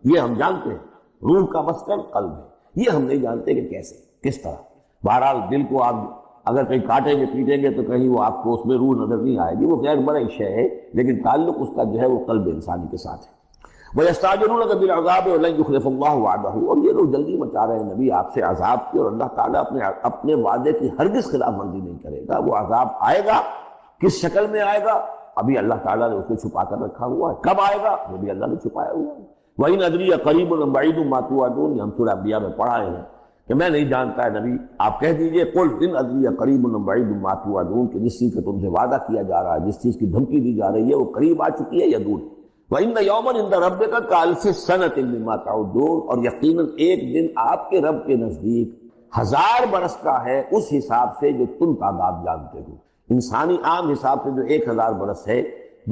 یہ ہم جانتے ہیں، روح کا مسکن قلب ہے، یہ ہم نہیں جانتے کہ کیسے، کس طرح۔ بہرحال دل کو آپ اگر کہیں کاٹیں گے پیٹیں گے تو کہیں وہ آپ کو اس میں روح نظر نہیں آئے گی، وہ خیر بڑا شے ہے، لیکن تعلق اس کا جو ہے وہ قلب انسانی کے ساتھ ہے۔ وَيَسْتَعْجِلُونَكَ بِالْعَذَابِ وَلَن يُخْلِفَ اللَّهُ وَعْدَهُ، اور یہ لوگ جلدی مچا رہے ہیں نبی آپ سے عذاب کی، اور اللہ تعالیٰ اپنے وعدے کی ہرگز خلاف ورزی نہیں کرے گا۔ وہ عذاب آئے گا، کس شکل میں آئے گا ابھی اللہ تعالیٰ نے اس کو چھپا کر رکھا ہوا ہے، کب آئے گا وہ بھی اللہ نے چھپایا ہوا ہے۔ وَإِنْ أَدْرِي أَقَرِيبٌ أَمْ بَعِيدٌ مَا تُوعَدُونَ، یہ ہم سورہ انبیاء میں پڑھا ہے کہ میں نہیں جانتا ہے نبی، آپ کہہ دیجئے قُلْ إِنْ أَدْرِي أَقَرِيبٌ أَمْ بَعِيدٌ مَا تُوعَدُونَ، کہ جس چیز کا تم سے وعدہ کیا جا رہا ہے، جس چیز کی دھمکی دی جا رہی ہے، وہ قریب آ چکی ہے یا دور۔ وَإِنَّ يَوْمًا عِندَ رَبِّكَ كَأَلْفِ سَنَةٍ مِّمَّا تَعُدُّونَ، اور یقیناً ایک دن آپ کے رب کے نزدیک 1000 برس کا ہے اس حساب سے جو تم تعداد جانتے ہو۔ انسانی عام حساب سے جو 1000 برس ہے،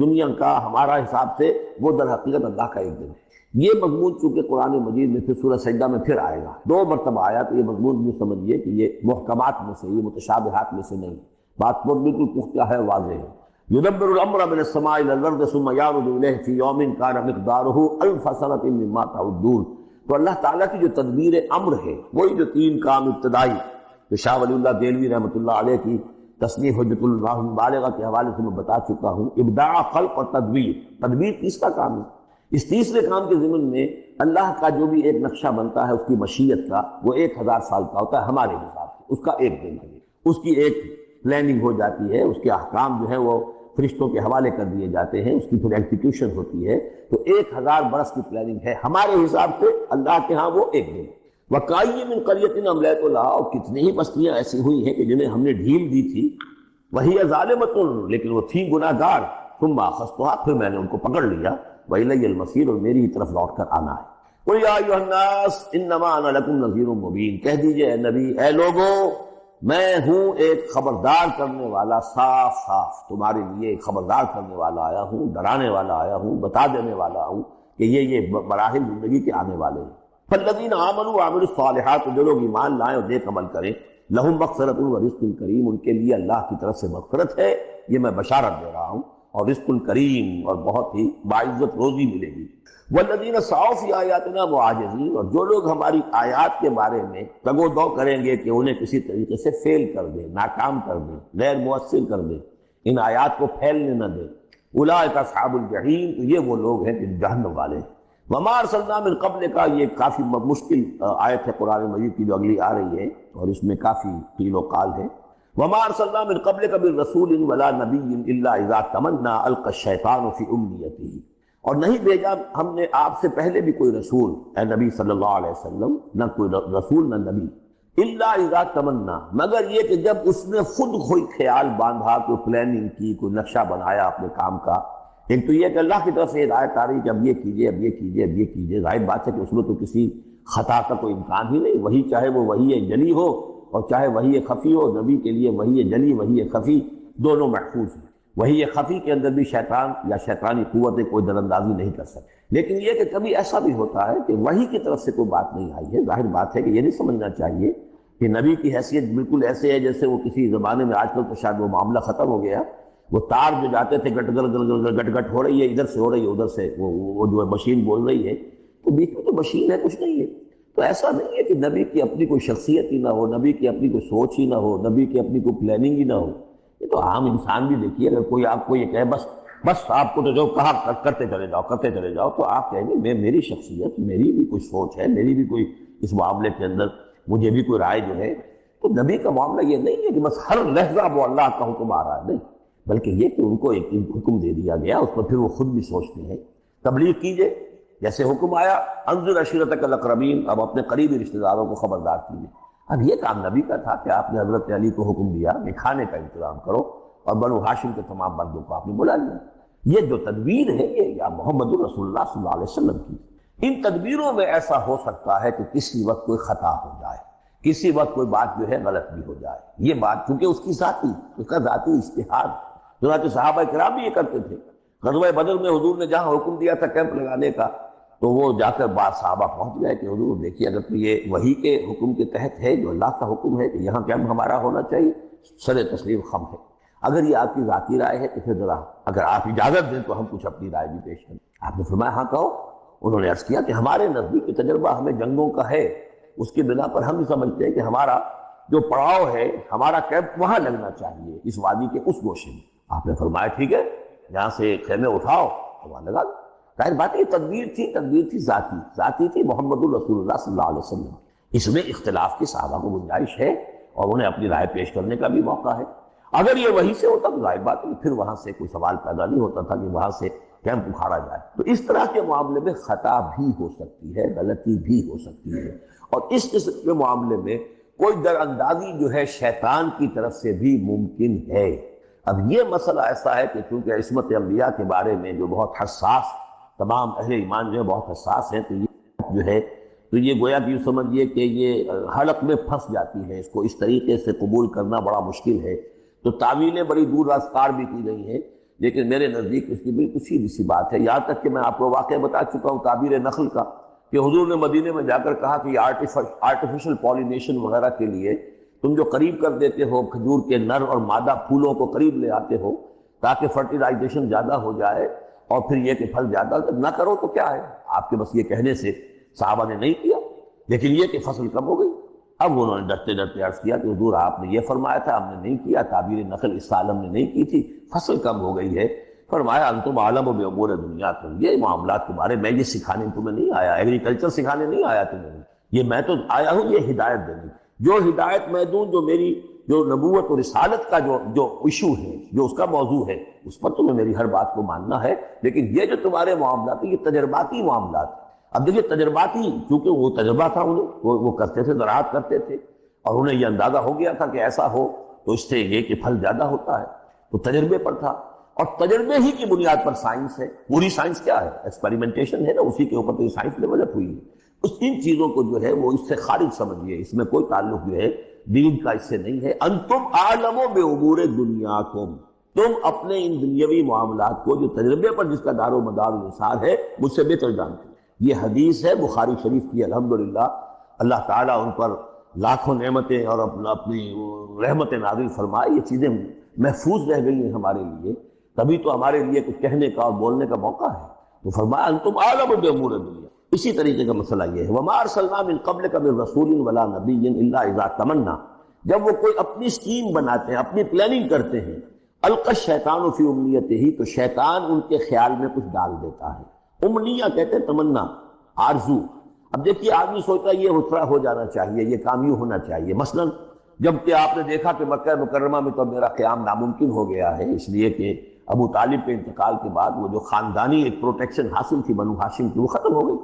دنیا کا ہمارا حساب سے وہ در حقیقت اللہ کا ایک دن ہے۔ یہ مضمون چونکہ قرآن مجید میں پھر سورہ سجدہ میں پھر آئے گا، 2 مرتبہ آیا، تو یہ مضمون بھی سمجھیے کہ یہ محکمات میں سے، یہ متشابہات میں سے نہیں، بات پر بالکل پختہ ہے، واضح ہے۔ يُدَبِّرُ الْأَمْرَ مِنَ السَّمَاءِ إِلَى الْأَرْضِ ثُمَّ يَعْرُجُ إِلَيْهِ فِي يَوْمٍ كَانَ مِقْدَارُهُ أَلْفَ سَنَةٍ مِّمَّا تَعُدُّونَ۔ تو اللہ تعالیٰ کی جو تدبیر امر ہے، وہی جو 3 کام ابتدائی جو شاہ ولی اللہ دہلوی رحمۃ اللہ علیہ کی تصنیف حجت اللہ البالغہ کے حوالے سے میں بتا چکا ہوں، ابداع، خلق اور تدبیر۔ تدبیر تیسرا کام ہے۔ اس تیسرے کام کے ضمن میں اللہ کا جو بھی ایک نقشہ بنتا ہے اس کی مشیت کا، وہ 1000 سال کا ہوتا ہے ہمارے حساب سے، اس کا ایک دن ہے، اس کی ایک پلاننگ ہو جاتی ہے، اس کے احکام جو ہے وہ فرشتوں کے حوالے کر دیے جاتے ہیں، اس کی پھر ایگزیکیوشن ہوتی ہے، تو 1000 برس کی پلاننگ ہے ہمارے حساب سے، اللہ کے ہاں وہ ایک دن۔ وَكَأَيٍّ مِّن قَرْيَةٍ أَمْلَيْتُ لَهَا، اور کتنی ہی بستیاں ایسی ہوئی ہیں کہ جنہیں ہم نے ڈھیل دی تھی، وَهِيَ ظَالِمَةٌ، لیکن وہ تھیں گناہ گار، ثُمَّ أَخَذْتُهَا، پھر میں نے ان کو پکڑ لیا، وَإِلَيَّ الْمَصِيرُ، اور میری ہی طرف لوٹ کر آنا ہے۔ قُلْ يَا أَيُّهَا النَّاسُ إِنَّمَا أَنَا لَكُمْ نَذِيرٌ مُّبِينٌ، کہہ دیجئے اے نبی، اے لوگو، میں ہوں ایک خبردار کرنے والا، صاف صاف تمہارے لیے ایک خبردار کرنے والا آیا ہوں، ڈرانے والا آیا ہوں، بتا دینے والا ہوں کہ یہ مراحل زندگی کے آنے والے ہیں۔ فالذین آمنوا وعملوا الصالحات، جو لوگ ایمان لائیں اور نیک عمل کریں، لہم مغفرۃ ورزق کریم، ان کے لیے اللہ کی طرف سے مغفرت ہے، یہ میں بشارت دے رہا ہوں، اور رزق کریم، اور بہت ہی باعزت روزی ملے گی۔ والذین سعوا فی آیاتنا معاجزین، اور جو لوگ ہماری آیات کے بارے میں تگ و دو کریں گے کہ انہیں کسی طریقے سے فیل کر دیں، ناکام کر دیں، غیر مؤثر کر دیں، ان آیات کو پھیلنے نہ دیں، اولئک اصحاب الجحیم، تو یہ وہ لوگ ہیں کہ جہنم والے ہیں۔ وما ارسلنا من قبل کا، یہ کافی مشکل آیت ہے قرآن مجید کی جو اگلی آ رہی ہے، اور اس میں کافی قیل و قال ہے۔ وما ارسلنا من قبلک من رسول ولا نبی الا اذا تمنى القى الشیطان فی امنیتہ، اور نہیں بھیجا ہم نے آپ سے پہلے بھی کوئی رسول، اے نبی صلی اللہ علیہ وسلم، نہ کوئی رسول نہ نبی، الا اذا تمنا، مگر یہ کہ جب اس نے خود کوئی خیال باندھا، کوئی پلاننگ کی، کوئی نقشہ بنایا اپنے کام کا۔ ایک تو یہ کہ اللہ کی طرف سے ہدایت آ رہی کہ اب یہ کیجئے، اب یہ کیجئے، اب یہ کیجئے، ظاہر بات ہے کہ اس میں تو کسی خطا کا کوئی امکان ہی نہیں، وہی چاہے وہ وہی جلی ہو اور چاہے وہی خفی ہو، نبی کے لیے وہی جلی وہی خفی دونوں محفوظ ہیں۔ وہی خفی کے اندر بھی شیطان یا شیطانی قوتیں کوئی در اندازی نہیں کر سکتے، لیکن یہ کہ کبھی ایسا بھی ہوتا ہے کہ وہی کی طرف سے کوئی بات نہیں آئی ہے۔ ظاہر بات ہے کہ یہ نہیں سمجھنا چاہیے کہ نبی کی حیثیت بالکل ایسے ہے جیسے وہ کسی زمانے میں، آج کل تو شاید وہ معاملہ ختم ہو گیا، وہ تار جو جاتے تھے گٹ گٹ گٹ گٹ گٹ ہو رہی ہے، ادھر سے ہو رہی ہے، ادھر سے وہ جو ہے مشین بول رہی ہے، تو بیچ میں تو مشین ہے، کچھ نہیں ہے۔ تو ایسا نہیں ہے کہ نبی کی اپنی کوئی شخصیت ہی نہ ہو، نبی کی اپنی کوئی سوچ ہی نہ ہو، نبی کی اپنی کوئی پلاننگ ہی نہ ہو۔ یہ تو عام انسان بھی دیکھیے، اگر کوئی آپ کو یہ کہے بس آپ کو تو جو کہا کرتے چلے جاؤ، تو آپ کہیں گے میری شخصیت، میری بھی کوئی سوچ ہے، میری بھی کوئی اس معاملے کے اندر مجھے بھی کوئی رائے جو ہے۔ تو نبی کا معاملہ یہ نہیں ہے کہ بس ہر لحظہ وہ اللہ کا حکم آ رہا ہے، نہیں، بلکہ یہ کہ ان کو ایک حکم دے دیا گیا، اس پر پھر وہ خود بھی سوچتے ہیں۔ تبلیغ کیجئے، جیسے حکم آیا انذر عشیرتک الاقربین، اب اپنے قریبی رشتہ داروں کو خبردار کیجئے۔ اب یہ کام نبی کا تھا کہ آپ نے حضرت علی کو حکم دیا کہ کھانے کا انتظام کرو، اور بنو ہاشم کے تمام مردوں کو آپ نے بلا لیا۔ یہ جو تدبیر ہے یہ یا محمد الرسول اللہ صلی اللہ علیہ وسلم کی، ان تدبیروں میں ایسا ہو سکتا ہے کہ کسی وقت کوئی خطا ہو جائے، کسی وقت کوئی بات جو ہے غلط بھی ہو جائے۔ یہ بات چونکہ اس کا ذاتی اجتہاد، چنانچہ صحابہ کرام بھی یہ کرتے تھے۔ غزوہ بدر میں حضور نے جہاں حکم دیا تھا کیمپ لگانے کا، تو وہ جا کر بعض صحابہ پہنچ گئے کہ حضور دیکھیے اگر تو یہ وحی کے حکم کے تحت ہے، جو اللہ کا حکم ہے کہ یہاں کیمپ ہمارا ہونا چاہیے، سر تسلیم خم ہے۔ اگر یہ آپ کی ذاتی رائے ہے تو پھر ذرا اگر آپ اجازت دیں تو ہم کچھ اپنی رائے بھی پیش کریں۔ آپ نے فرمایا ہاں کہو، انہوں نے عرض کیا کہ ہمارے نزدیک تجربہ ہمیں جنگوں کا ہے، اس کی بنا پر ہم سمجھتے ہیں کہ ہمارا جو پڑاؤ ہے، ہمارا کیمپ وہاں لگنا چاہیے، اس وادی کے اس گوشے میں۔ آپ نے فرمایا ٹھیک ہے، یہاں سے خیمے اٹھاؤ اور وہاں لگا دو۔ ظاہر بات ہے تدبیر تھی ذاتی تھی محمد الرسول اللہ صلی اللہ علیہ وسلم۔ اس میں اختلاف کی صحابہ کو گنجائش ہے اور انہیں اپنی رائے پیش کرنے کا بھی موقع ہے۔ اگر یہ وہیں سے ہوتا تو ظاہر بات ہے پھر وہاں سے کوئی سوال پیدا نہیں ہوتا تھا کہ وہاں سے کیمپ اکھاڑا جائے۔ تو اس طرح کے معاملے میں خطا بھی ہو سکتی ہے، غلطی بھی ہو سکتی ہے، اور اس قسم کے معاملے میں کوئی در اندازی جو ہے شیطان کی طرف سے بھی ممکن ہے۔ اب یہ مسئلہ ایسا ہے کہ چونکہ عصمت انبیاء کے بارے میں جو بہت حساس، تمام اہل ایمان جو ہے بہت حساس ہیں، تو یہ جو ہے تو یہ گویا کہ یوں سمجھیے کہ یہ حلق میں پھنس جاتی ہے، اس کو اس طریقے سے قبول کرنا بڑا مشکل ہے۔ تو تعویلیں بڑی دور راسکار بھی کی گئی ہیں، لیکن میرے نزدیک اس کی بالکل سیدھی سی بات ہے۔ یہاں تک کہ میں آپ کو واقعہ بتا چکا ہوں تعبیر نخل کا، کہ حضور نے مدینے میں جا کر کہا کہ یہ آرٹیفیشل پالینیشن وغیرہ کے لیے تم جو قریب کر دیتے ہو کھجور کے نر اور مادہ پھولوں کو قریب لے آتے ہو تاکہ فرٹیلائزیشن زیادہ ہو جائے اور پھر یہ کہ پھل زیادہ نہ کرو تو کیا ہے، آپ کے بس یہ کہنے سے صحابہ نے نہیں کیا، لیکن یہ کہ فصل کم ہو گئی۔ اب انہوں نے ڈرتے ڈرتے عرض کیا کہ حضور آپ نے یہ فرمایا تھا، ہم نے نہیں کیا، تعبیر نخل اس عالم نے نہیں کی تھی، فصل کم ہو گئی ہے۔ فرمایا انتم عالم بامور دنیاکم، یہ معاملات تمہارے، میں یہ سکھانے تمہیں نہیں آیا، ایگریکلچر سکھانے نہیں آیا تمہیں، یہ میں تو آیا ہوں یہ ہدایت دینے، جو ہدایت میں دوں، جو میری جو نبوت اور رسالت کا جو ایشو ہے، جو اس کا موضوع ہے، اس پر تمہیں میری ہر بات کو ماننا ہے۔ لیکن یہ جو تمہارے معاملات ہیں یہ تجرباتی معاملات ہیں۔ اب دیکھیے تجرباتی، کیونکہ وہ تجربہ تھا انہیں، وہ کرتے تھے، زراعت کرتے تھے، اور انہیں یہ اندازہ ہو گیا تھا کہ ایسا ہو تو اس سے یہ کہ پھل زیادہ ہوتا ہے، تو تجربے پر تھا، اور تجربے ہی کی بنیاد پر سائنس ہے۔ پوری سائنس کیا ہے؟ ایکسپیریمنٹیشن ہے نا، اسی کے اوپر تو یہ سائنس ڈیولپ ہوئی ہے۔ اس ان چیزوں کو جو ہے وہ اس سے خارج سمجھیے، اس میں کوئی تعلق جو ہے دین کا اس سے نہیں ہے۔ انتم عالم بامور دنیاکم، تم اپنے ان دنیاوی معاملات کو جو تجربے پر جس کا دار و مدار و نثار ہے مجھ سے بہتر جانتے۔ یہ حدیث ہے بخاری شریف کی، الحمدللہ اللہ تعالیٰ ان پر لاکھوں نعمتیں اور اپنی رحمتیں نازل فرمائے، یہ چیزیں محفوظ رہ گئی ہیں ہمارے لیے، تبھی تو ہمارے لیے کچھ کہنے کا اور بولنے کا موقع ہے۔ تو فرمایا انتم عالم بامور دنیا۔ اسی طریقے کا مسئلہ یہ ہے، وما ارسلنا من قبلک من رسول ولا نبی الا اذا تمنا، جب وہ کوئی اپنی اسکیم بناتے ہیں، اپنی پلاننگ کرتے ہیں، القی الشیطان فی امنیتہ، تو شیطان ان کے خیال میں کچھ ڈال دیتا ہے۔ امنیہ کہتے ہیں تمنا، آرزو۔ اب دیکھیے آدمی سوچتا ہے یہ ہوتا ہو جانا چاہیے، یہ کام یوں ہونا چاہیے۔ مثلا جب کہ آپ نے دیکھا کہ مکہ مکرمہ میں تو میرا قیام ناممکن ہو گیا ہے، اس لیے کہ ابو طالب کے انتقال کے بعد وہ جو خاندانی ایک پروٹیکشن حاصل تھی بنو ہاشم کی، وہ ختم ہو گئی۔